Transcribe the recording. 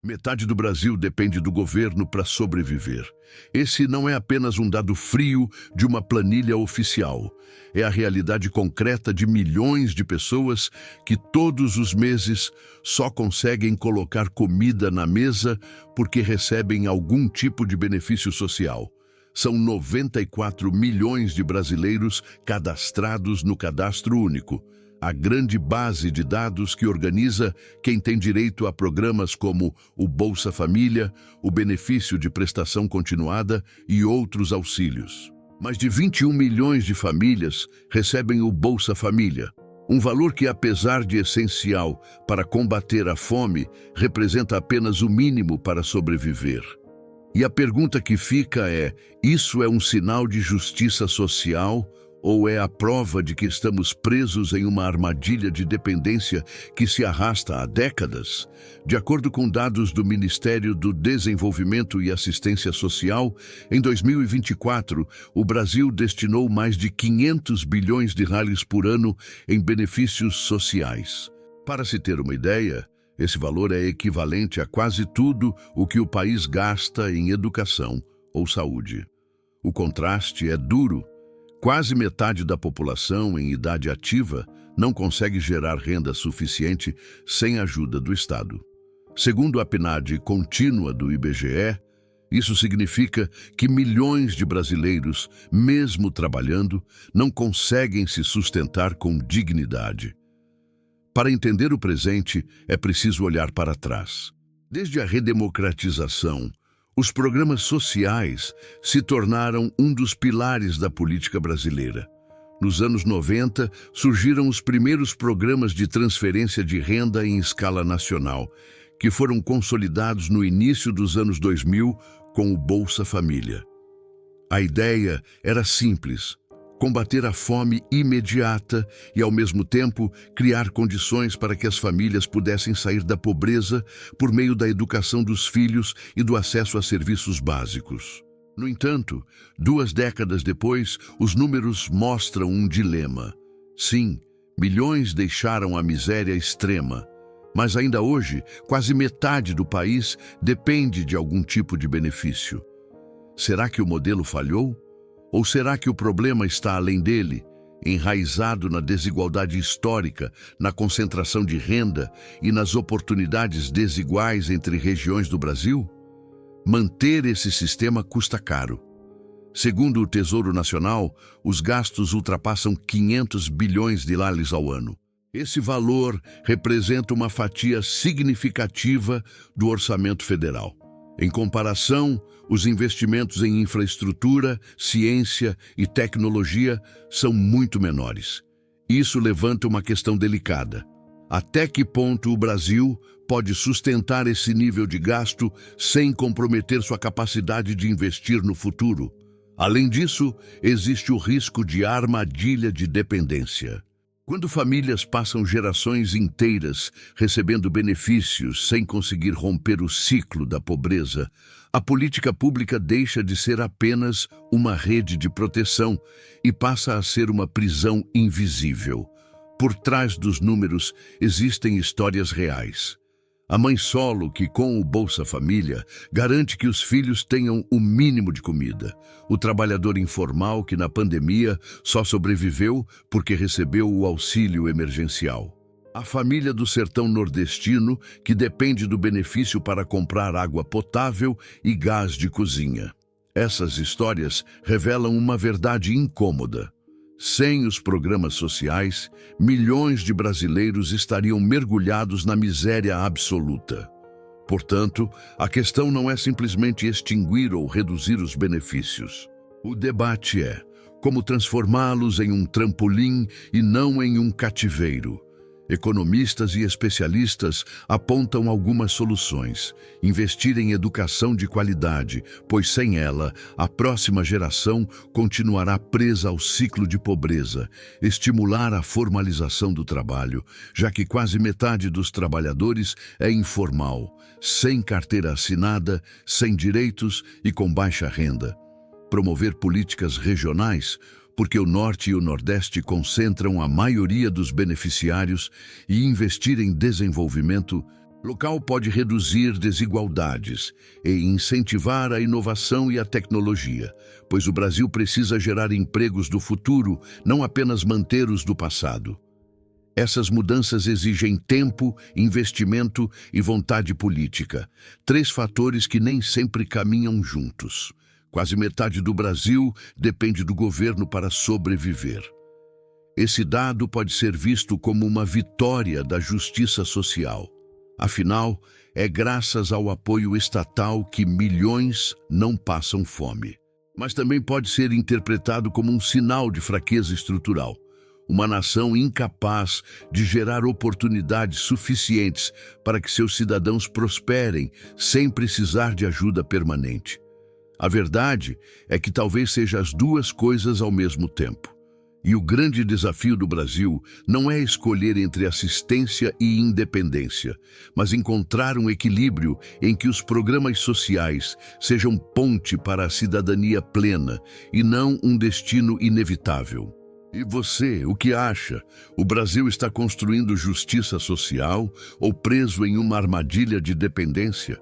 Metade do Brasil depende do governo para sobreviver. Esse não é apenas um dado frio de uma planilha oficial. É a realidade concreta de milhões de pessoas que todos os meses só conseguem colocar comida na mesa porque recebem algum tipo de benefício social. São 94 milhões de brasileiros cadastrados no Cadastro Único, a grande base de dados que organiza quem tem direito a programas como o Bolsa Família, o benefício de prestação continuada e outros auxílios. Mais de 21 milhões de famílias recebem o Bolsa Família, um valor que, apesar de essencial para combater a fome, representa apenas o mínimo para sobreviver. E a pergunta que fica é: isso é um sinal de justiça social ou é a prova de que estamos presos em uma armadilha de dependência que se arrasta há décadas? De acordo com dados do Ministério do Desenvolvimento e Assistência Social, em 2024, o Brasil destinou mais de 500 bilhões de reais por ano em benefícios sociais. Para se ter uma ideia, esse valor é equivalente a quase tudo o que o país gasta em educação ou saúde. O contraste é duro. Quase metade da população em idade ativa não consegue gerar renda suficiente sem ajuda do Estado. Segundo a PNAD contínua do IBGE, isso significa que milhões de brasileiros, mesmo trabalhando, não conseguem se sustentar com dignidade. Para entender o presente, é preciso olhar para trás. Desde a redemocratização, os programas sociais se tornaram um dos pilares da política brasileira. Nos anos 90, surgiram os primeiros programas de transferência de renda em escala nacional, que foram consolidados no início dos anos 2000 com o Bolsa Família. A ideia era simples: combater a fome imediata e, ao mesmo tempo, criar condições para que as famílias pudessem sair da pobreza por meio da educação dos filhos e do acesso a serviços básicos. No entanto, 2 décadas depois, os números mostram um dilema. Sim, milhões deixaram a miséria extrema, mas ainda hoje, quase metade do país depende de algum tipo de benefício. Será que o modelo falhou? Ou será que o problema está além dele, enraizado na desigualdade histórica, na concentração de renda e nas oportunidades desiguais entre regiões do Brasil? Manter esse sistema custa caro. Segundo o Tesouro Nacional, os gastos ultrapassam 500 bilhões de reais ao ano. Esse valor representa uma fatia significativa do orçamento federal. Em comparação, os investimentos em infraestrutura, ciência e tecnologia são muito menores. Isso levanta uma questão delicada. Até que ponto o Brasil pode sustentar esse nível de gasto sem comprometer sua capacidade de investir no futuro? Além disso, existe o risco de armadilha de dependência. Quando famílias passam gerações inteiras recebendo benefícios sem conseguir romper o ciclo da pobreza, a política pública deixa de ser apenas uma rede de proteção e passa a ser uma prisão invisível. Por trás dos números existem histórias reais. A mãe solo que, com o Bolsa Família, garante que os filhos tenham o mínimo de comida. O trabalhador informal que, na pandemia, só sobreviveu porque recebeu o auxílio emergencial. A família do sertão nordestino que depende do benefício para comprar água potável e gás de cozinha. Essas histórias revelam uma verdade incômoda. Sem os programas sociais, milhões de brasileiros estariam mergulhados na miséria absoluta. Portanto, a questão não é simplesmente extinguir ou reduzir os benefícios. O debate é como transformá-los em um trampolim e não em um cativeiro. Economistas e especialistas apontam algumas soluções. Investir em educação de qualidade, pois sem ela, a próxima geração continuará presa ao ciclo de pobreza. Estimular a formalização do trabalho, já que quase metade dos trabalhadores é informal, sem carteira assinada, sem direitos e com baixa renda. Promover políticas regionais, porque o Norte e o Nordeste concentram a maioria dos beneficiários, e investir em desenvolvimento Local pode reduzir desigualdades e incentivar a inovação e a tecnologia, pois o Brasil precisa gerar empregos do futuro, não apenas manter os do passado. Essas mudanças exigem tempo, investimento e vontade política, três fatores que nem sempre caminham juntos. Quase metade do Brasil depende do governo para sobreviver. Esse dado pode ser visto como uma vitória da justiça social. Afinal, é graças ao apoio estatal que milhões não passam fome. Mas também pode ser interpretado como um sinal de fraqueza estrutural. Uma nação incapaz de gerar oportunidades suficientes para que seus cidadãos prosperem sem precisar de ajuda permanente. A verdade é que talvez seja as duas coisas ao mesmo tempo. E o grande desafio do Brasil não é escolher entre assistência e independência, mas encontrar um equilíbrio em que os programas sociais sejam ponte para a cidadania plena e não um destino inevitável. E você, o que acha? O Brasil está construindo justiça social ou preso em uma armadilha de dependência?